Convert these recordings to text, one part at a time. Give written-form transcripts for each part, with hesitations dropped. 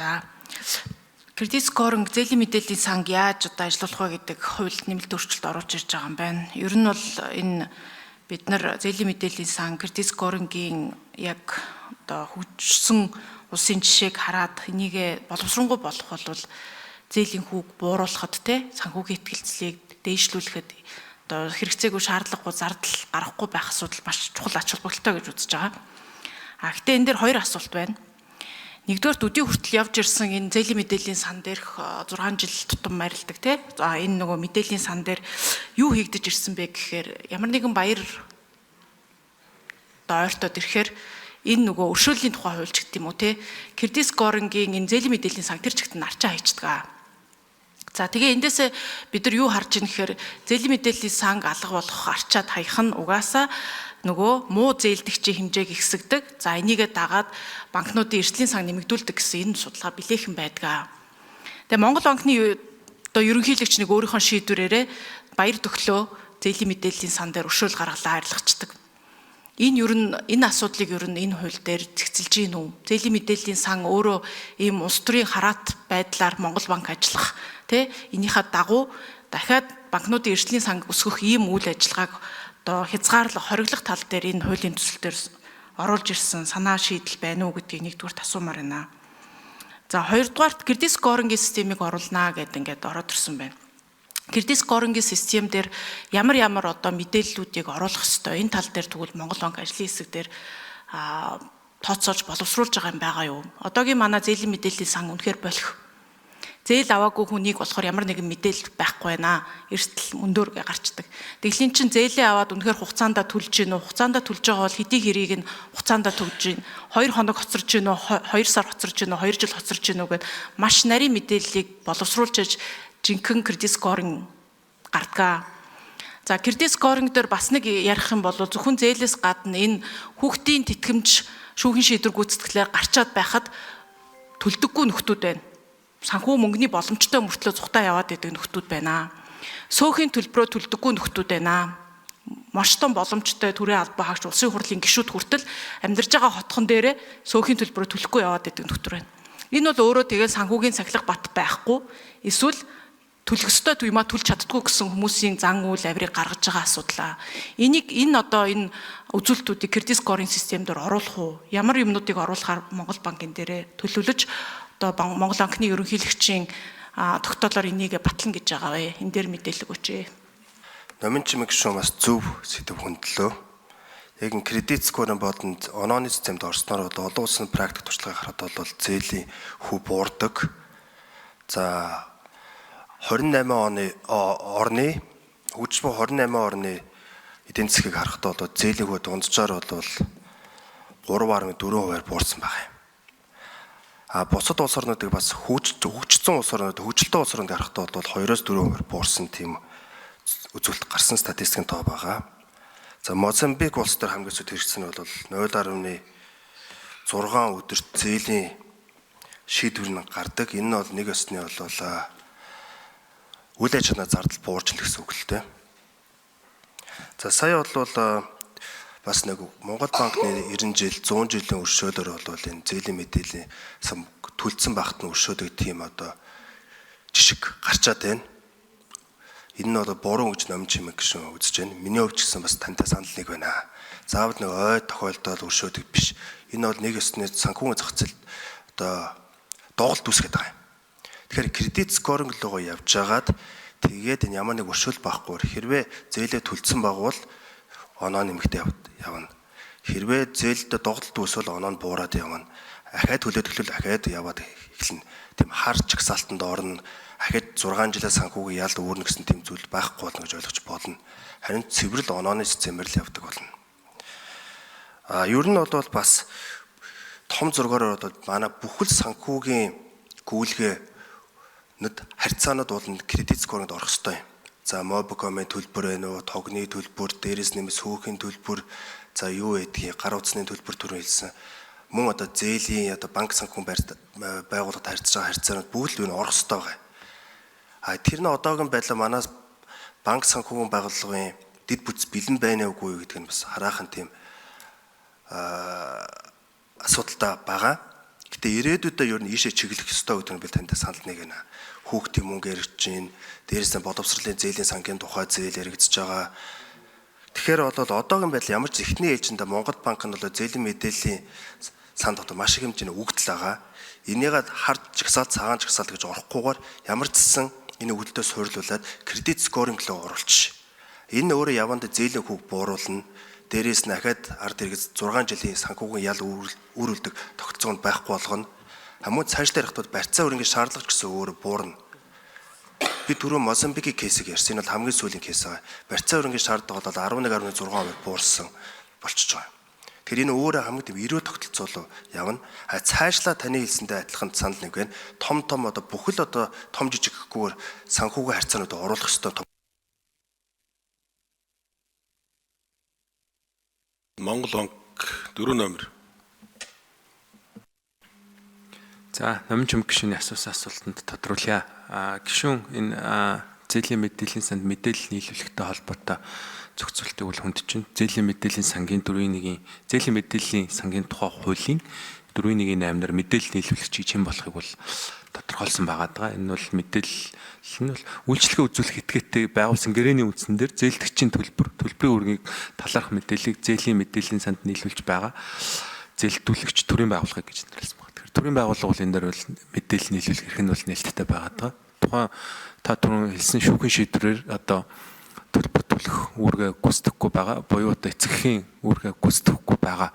За кредит скоринг зээлийн мэдээллийн санг яаж одоо ажиллах вэ гэдэг хуульд нэмэлт өөрчлөлт оруулж ирж байгаа юм байна. Ер нь бол энэ бид нар зээлийн мэдээллийн сан кредит скорингийн яг одоо хөгжсөн улсын жишээг хараад энийг боловсронгуй болох бол зээлийн хүүг бууруулахад санхүүгийн ихтгэлцлийг дээшлүүлэхэд одоо хэрэгцээгүй шаардлагагүй зардал гарахгүй байх асуудал маш чухал ач холбогдолтой гэж үзэж байгаа. Гэхдээ энэ дээр хоёр асуулт байна. Нэгдүгээр үдийн хүртэл явж ирсэн энэ зээлийн мэдээллийн сан дээрх 6 жил тутам марилдаг За энэ нөгөө мэдээллийн сан дээр юу хийгдэж ирсэн бэ гэхээр ямар нэгэн баяр ойртоод ирэхээр энэ нөгөө өршөөлийн тухай хуульч гэдэг юм уу кредит скорингийн энэ зээлийн мэдээллийн сан тэр чигт нь арчаа хайчдаг. За тэгээ эндээсээ бид нар юу харж ийн гэхээр зээлийн мэдээллийн санг алга болох арчаад хаях нь угаасаа нөгөө муу зээлдэгчийн хэмжээг ихсэгдэг. За энийгээ дагаад банкнуудын эрсдлийн сан нэмэгдүүлдэг гэсэн энэ судалгаа билээхэн байдаг. Тэгээ Монгол банкны одоо ерөнхийлөгч нэг өөрийнхөө шийдвэрээрээ баяр төглөө зээлийн мэдээллийн сан дээр өршөөл гаргалаа арилгачдаг. Энэ асуудлыг энэ хууль дээр зэгцэлж гин үү? Зээлийн мэдээллийн сан өөрөө ийм улс төрийн хараат байдлаар Монгол банк ажиллах энийхээ дагуу дахиад банкнуудын эрсдлийн санг өсгөх ийм үйл ажиллагааг одоо хязгаарлах, хориглох тал дээр энэ хуулийн төсөл дээр оруулж ирсэн санаа шийдэл байна уу гэдгийг нэгдүгürt асуумаар байна. За хоёрдугаарт кредит скорингийн системийг оруулнаа гэдэг ингээд ороод ирсэн байна. Кредит скорингийн систем дээр ямар одоо мэдээллүүдийг оруулах ёстой энэ тал дээр тэгвэл Монгол банк ажлын хэсэг дээр тооцоолж боловсруулж байгаа юм байгаа юу? Одоогийн манай зээлийн мэдээллийн сан үнэхээр болох. Зээл аваагүй хүнийг болохоор ямар нэгэн мэдээлэл байхгүй байна. Эрсдэл мөндөр гарчдаг. Тэглэн чин зээлээ аваад үнэхээр хугацаанд төлж гин үү? Хугацаанд төлж байгаа бол хэдий хэрийг нь хугацаанд төлж гин. 2 хоног хоцорж гин үү? 2 сар хоцорж гин үү? 2 жил хоцорж гин үү гэд маш нарийн мэдээллийг боловсруулж жинхэнэ кредит скоринг гардаг. За кредит скоринг дээр бас нэг ярих юм бол зөвхөн зээлээс гадна энэ хүүхдийн тэтгэмж шүүхийн шийдвэр гүйцэтгэлээр гарчаад байхад төлдөггүй нөхдүүд байна. Санхүү мөнгөний боломжтой мөртлөө цухтаа яваад идэг нөхдүүд байна. Сөөхийн төлбөрөө төлдөггүй нөхдүүд байна. Маш том боломжтой төрийн албан хаагч улсын хурлын гишүүд хүртэл амьдарч байгаа хотхон дээрээ сөөхийн төлбөрөө төлөхгүй яваад идэг нөхдөр байна. Энэ бол өөрөө тэгээд санхүүгийн сахилга бат байхгүй эсвэл төлөх ёстой туймаа төлж чаддгүй гэсэн хүмүүсийн зан үйл авирыг гаргаж байгаа асуудал. Энэ үзүүлэлтүүдийг кредит скоринг системээр оруулах уу? Ямар юмнуудыг оруулахаар Монгол банкын дээрээ төлөвлөж одоо Монгол банкны ерөнхийлөгчийн тогтоолоор энийг батлана гэж байгаа вэ? Энэ дээр мэдээлэл өгөөч. Номын чимэг шүү бас зөв сэдв хөндлөө. Яг н кредит скоринг болонд онооны системд орсноор олон улсын практик туршлагыг харахад бол зээлийн хүү буурдаг. За 28 орны хөгжиж буй 28 орны эдийн засгийг харахад бол зээлийн хүү дунджаар бол 3.4% буурсан байна. Бусад улс орнуудыг бас хөгжсөн улс орнууд хөгжилтэй улс орнуудыг харахад бол 2-4% буурсан тийм үзүүлэлт гарсан статистикийн тоо байгаа. За Мозамбик улс дээр хамгийн сүүлд хэрэгжсэн нь бол 0.6 өдөрт зээлийн шийдвэр нь гардаг. Энэ нь бол нэг ёсны бол үйл ажиллагааны зардал буурч л гэсэн үг л дээ. За сая бол бас нэг Монгол банкны 90 жил 100 жилийн өршөөлөөр бол энэ зээлийн мэдээллийн сан төлцсөн багт нь өршөөдөг тийм одоо жишг гарчаад байна. Энэ нь одоо буруу гэж номж чимэг гэсэн үзэж байна. Миний хувьд ч гэсэн бас тантай санал нэг байна. Заавал нэг ой тохиолдол өршөөдөг биш. Энэ бол нэг ёсны санхүүгийн зах зээл одоо доголд үүсгэж байгаа юм. Тэгэхээр кредит скоринг руу явж байгаад тэгээд энэ ямар нэг өршөөл байхгүй хэрвээ зээлээ төлцсөн байгуул оноо нэмэгдээ явна. Хэрвээ зээлдээ доголд үүсвэл оноо нь буураад явна. Ахаад төлөөд эхлүүл ахаад яваад эхэлнэ. Тийм хар чагсаалтанд орно. Ахаад 6 жилээс санхүүгийн ял өөрнө гэсэн тийм зүйл байхгүй болно гэж ойлгож болно. Харин цэвэрл онооны системээр л явдаг болно. Ер нь бол бас том зургаар бол манай бүхэл санхүүгийн гүйлгээ харьцаанууд бол кредит скоринг орох ёстой юм. За Mobicom-ийн төлбөр байна уу, тогны төлбөр, дээрээс нэмээс сүүхийн төлбөр, за юу гэдгийг гар утасны төлбөр түрүү хэлсэн. Мөн одоо зээлийн одоо банк санхүүгийн байгууллагад харьцаж байгаа харьцаанууд бүгд л орох ёстой байгаа. Тэр нь одоогийн байдлаа манаас банк санхүүгийн байгууллагын дэд бүтц бэлэн байна уугүй гэдэг нь бас хараахан тийм асуудалтай байгаа. Гэтэ ирээдүйдээ ер нь ийшээ чиглэх ёстой гэдэг нь би танд санал нэгэнэ. Хүүхдийн мөнгө яригдж байна. Дээрээс нь боловсролын зээлийн сангийн тухай зээл яригдж байгаа. Тэгэхээр бол одоогийн байдал ямар ч эхний ээлжиндээ Монгол банк нь бол зээлийн мэдээллийн сан дотор маш их хэмжээний өгдөл байгаа. Энийг хард жагсаал цагаан жагсаал гэж орохгүйгээр ямар ч гэсэн энэ өгдөлтөө суйрлуулад кредит скоринг руу оруулчих. Энэ өөрөө яванд зээлийн хүүг бууруулна. Дээрээс нь дахиад ард иргэд 6 жилийн санхүүгийн ял үүрүүлдэг тогтолцоонд байхгүй болгоно. Хамгийн цаашдаа ярихад барьцаа өрнгийн шаардлага ч гэсэн өөрөө буурна. Би түрүү Мозамбикийн кейсийг ярьсан. Энэ бол хамгийн сүүлийн кейс байгаа. Барьцаа өрнгийн шаардлага бол 11.6% буурсан болчихж байгаа. Тэгэхээр энэ өөрөө хамгийн тийм эрүү тогтолцоо руу явна. Цаашлаа таны хэлсэндээ адилхан санал нэг байна. Том одоо бүхэл одоо том жижигхгүйгээр санхүүгийн харьцаануудад оруулах ёстой. Монгол банк 4 номер. За, номын чим гишүүний асуусан асуултанд тодруулъя. Гишүүн энэ зээлийн мэдээллийн санд мэдээлэл нийлүүлэхтэй холбоотой зохицуултыг бол хүндэж байна. Зээлийн мэдээллийн сангийн 4.1-ийн зээлийн мэдээллийн сангийн тухай хуулийн 4.1-8-аар мэдээлэл нийлүүлэх чинь хэн болохыг бол тодорхойлсон байгаа. Энэ бол мэдээлэл нь бол үйлчлэгээ үзүүлэх этгээтэй байгуулсан гэрээний үндсэн дээр зээлдэгчийн төлбөрийн үргийг талаарх мэдээллийг зээлийн мэдээллийн санд нийлүүлж байгаа. Зээлдүүлэгч төрийн байгууллага гэж нэрлэсэн байна. Тэгэхээр төрийн байгууллага бол энэ дээр бол мэдээлэл нийлүүлэх эрх нь бол нээлттэй байгаа. Тухайн та түрүүн хэлсэн шүүхийн шийдвэрээр одоо төлбөр төлөх үүргээ гүйцэтгэхгүй байгаа буюу одоо эцэгхийн үүргээ гүйцэтгэхгүй байгаа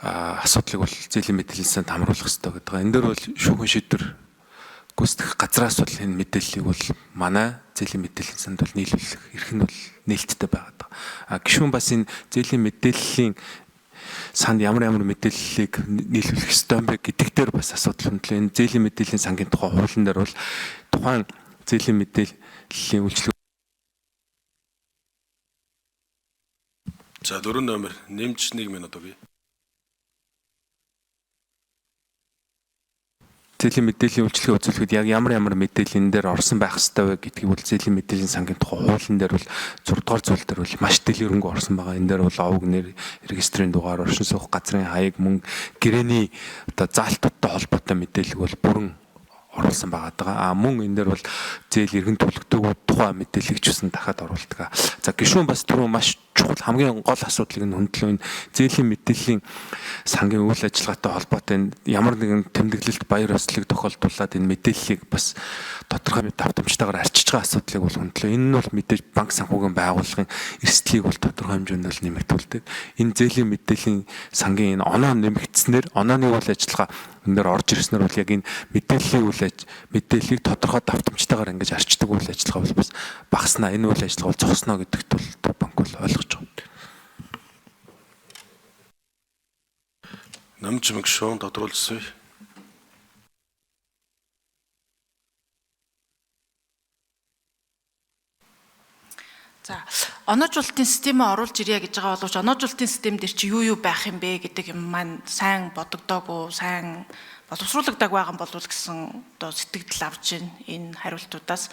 асуудлыг бол зээлийн мэдээллийн санд хамруулах хэрэгтэй гэдэг. Энэ дээр бол шүүхийн шийдвэр гүйцэтгэх газраас бол энэ мэдээллийг бол манай зээлийн мэдээллийн санд бол нийлүүлэх эрх нь бол нээлттэй байгаа. Гишүүн бас энэ зээлийн мэдээллийн санд ямар мэдээллийг нийлүүлэх ёстой юм бэ гэдэг дээр бас асуудал хөндлөө. Энэ зээлийн мэдээллийн сангийн тухай хуулийн дээр бол тухайн зээлийн мэдээллийн үйлчлэг. За 4 номер нэмж 1 минут өгье. Зээлийн мэдээллийн үйлчлэгээ үзүүлэхэд яг ямар мэдээлэл энэ дээр орсон байх ёстой вэ гэдгийг бол зээлийн мэдээллийн сангийн тухай хуулийн дээр бол 6 дугаар зүйл дээр бол маш дэлгэрэнгүй орсон байгаа. Энэ дээр бол овог нэр, регистрийн дугаар, оршин суух газрын хаяг, мөн гэрээний одоо заалтуудтай холбоотой мэдээлэл бол бүрэн оруулсан байгаа. Мөн энэ дээр бол зээл иргэн төлөгдөг тухай мэдээллийг ч гэсэн дахиад оруулдаг. За гишүүн бас түрүү маш чухал хамгийн гол асуудлыг нь хөндлөө энэ зээлийн мэдээллийн сангийн үйл ажиллагаатай холбоотой ямар нэгэн тэмдэглэлт баяр ёслолыг тохиолдуулаад энэ мэдээллийг бас тодорхой давтамжтайгаар арчиж байгаа асуудлыг бол хөндлөө. Энэ нь бол мэдээж банк санхүүгийн байгууллагын эрсдлийг бол тодорхой хэмжээнд бол нэмэгдүүлдэг. Энэ зээлийн мэдээллийн сангийн энэ оноо нэмэгдснээр онооны үйл ажиллагаа энэ дээр орж ирснээр бол яг энэ мэдээллийг тодорхой давтамжтайгаар ингэж арчдаг үйл ажиллагаа бол бас багаснаа. Энэ үйл ажиллагаа бол зогсноо гэдэгт бол банк бол ойлгож байгаа. Намч мэгшүүн тодруулсан. За, оноожуулалтын системээ оруулж ирье гэж байгаа боловч оноожуулалтын систем дээр чи юу байх юм бэ гэдэг юм маань сайн бодогдоогүй, сайн боловсруулагдаг байгаа юм болов гэсэн одоо сэтгэл авч байна энэ хариултуудаас.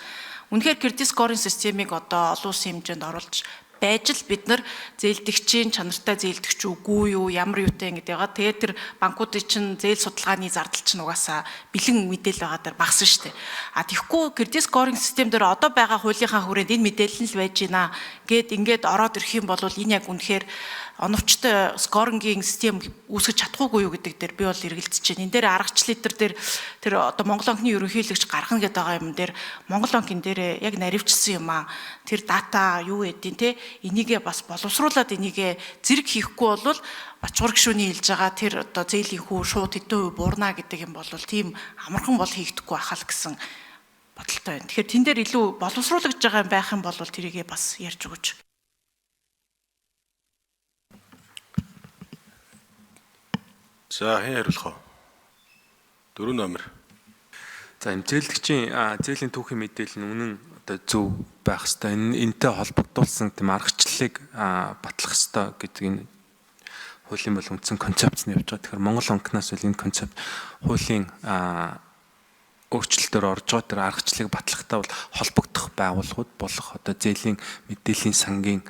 Үнэхээр кредит скоринг системийг одоо олон улсын хэмжээнд оруулж байж л бид нар зээлдэгчийн чанартай зээлдэгч үгүй юу, ямар юутай ингэ байгаа. Тэгээд тэр банкуудын чинь зээл судалгааны зардал чинь угаасаа бэлэн мэдээлэл байгаа дээр багсан шүү дээ. Тэгэхгүй кредит скоринг систем дээр одоо байгаа хуулийнхаа хүрээнд энэ мэдээлэл нь л байж байна гэд ингээд ороод ирэх юм бол энэ яг үнэхээр оновчтой скорингийн систем үүсгэж чадахгүй юу гэдэг дээр би бол эргэлзэж байна. Энэ дээр аргачлал дээр тэр одоо Монгол банкны ерөнхийлөгч гаргана гэдэг байгаа юм дээр Монгол банкын дээр яг наривчсан юм аа. Тэр дата юу гэдгийг те энийгээ бас боловсруулад энийгээ зэрэг хийхгүй бол Бачуур гишүүний хэлж байгаа тэр одоо зээлийн хүү шууд хэдэн үе буурна гэдэг юм бол тийм амархан бол хийгдэхгүй ахал гэсэн бодолтой байна. Тэгэхээр тэн дээр илүү боловсруулагдж байгаа юм байх юм бол тэрийгээ бас ярьж өгөөч. За хэн хариулах вэ? 4 номер. За энэ зээлдэгчийн зээлийн түүхийн мэдээлэл нь үнэн одоо зөв байх ёстой. Энэтэй холбогдуулсан тийм аргачлалыг батлах ёстой гэдэг энэ хуулийн бол үндсэн концепц нь явж байгаа. Тэгэхээр Монгол банкнаас бол энэ концепт хуулийн өөрчлөлтөөр орж байгаа тэр аргачлалыг батлахтаа бол холбогдох байгууллагууд болох одоо зээлийн мэдээллийн сангийн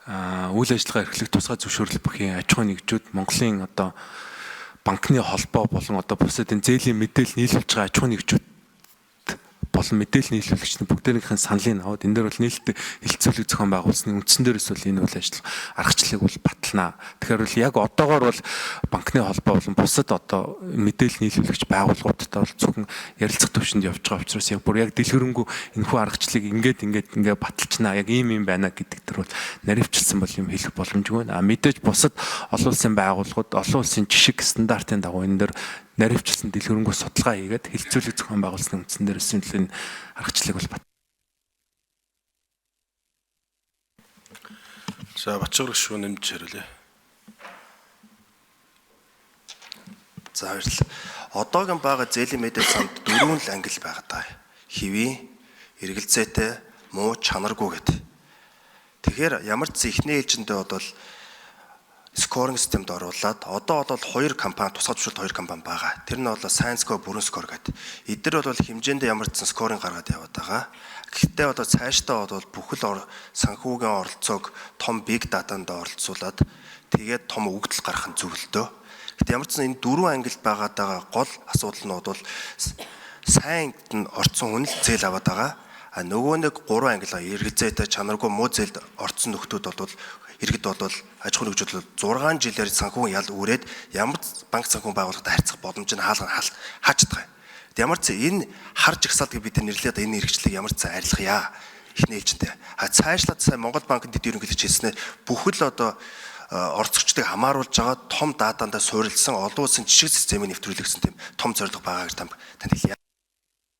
үйл ажиллагаа эрхлэх тусгай зөвшөөрлөх бүхий аж ахуйн нэгжүүд Монголын одоо банкны холбоо болон одоо бусад энэ зээлийн мэдээлэл нийлүүлж байгаа аж ахуйн нэгжүүд болон мэдээлэл нийлүүлэгчний бүгдээрийнхэн саналыг аваад энэ дээр бол нээлттэй хилцүүлэг зохион байгуулсны үндсэн дээрээс бол энэ үйл ажиллагаа аргачлалыг бол баталнаа. Тэгэхээр бол яг одоогоор бол банкны холбоо болон бусад одоо мэдээлэл нийлүүлэгч байгууллагуудтай бол зөвхөн ярилцах төвшөнд явж байгаа учраас яг бүр яг дэлгэрэнгүй энэхүү аргачлалыг ингээд баталчнаа яг ийм байна гэдэг төр бол наривчлсан бол юм хэлэх боломжгүй. Мэдээж бусад олон улсын байгууллагууд олон улсын жишг стандартын дагуу энэ дээр наривчлсан дэлгэрэнгүй судалгаа хийгээд хилцүүлэг зохион байгуулсны үндсэн дээрээс энэ аргачлалыг бол бат. За Бачгар гишүүн нэмж хариулъя. За баярлалаа. Одоогийн байгаа зээлийн мэдээлэл санд 4 л ангил байгаа даа. Хэвийн, эргэлзээтэй, муу, чанаргүй гэдэг. Тэгэхээр ямар ч ихний ээлжиндээ бол скоринг системд оруулаад одоо бол 2 компани тусгай зөвшөөрөлт 2 компани байгаа. Тэр нь бол Science-Co, бүрэн скор гэдэг. Эдгээр бол хэмжээндээ ямар ч скоринг гаргаад яваад байгаа. Гэхдээ одоо цаашдаа бол бүхэл санхүүгийн оролцоог том big data-нд оролцуулаад тэгээд том өгдөл гарах нь зөвлөлтөө. Гэхдээ ямар ч энэ 4 ангилд байгаа гол асуудал нь бол сайнд нь орцсон хүн л зээл аваад байгаа. А нөгөө нэг 3 ангил эргэлзээтэй чанаргүй муу зээлд орцсон нөхдүүд бол иргэд бол аж ахуйн нэгжүүд 6 жилээр санхүүгийн ял үрээд ямар банк санхүүгийн байгууллагатай харьцах боломж нь хаачдаг. Ямар ч энэ хар жагсаалт гэж бид нэрлээд энэ хэрэгчлийг ямар ч арилгахъя ихний ээлжинтэй. Цаашлаад сайн Монгол банкнд дэд ерөнхийлөгч хэлснээр бүхэл одоо орцогчдыг хамааруулж байгаа том датандаа суурилсан олон улсын жишг системийг нэвтрүүлсэн тийм том зорилго байгааг танд хэлье.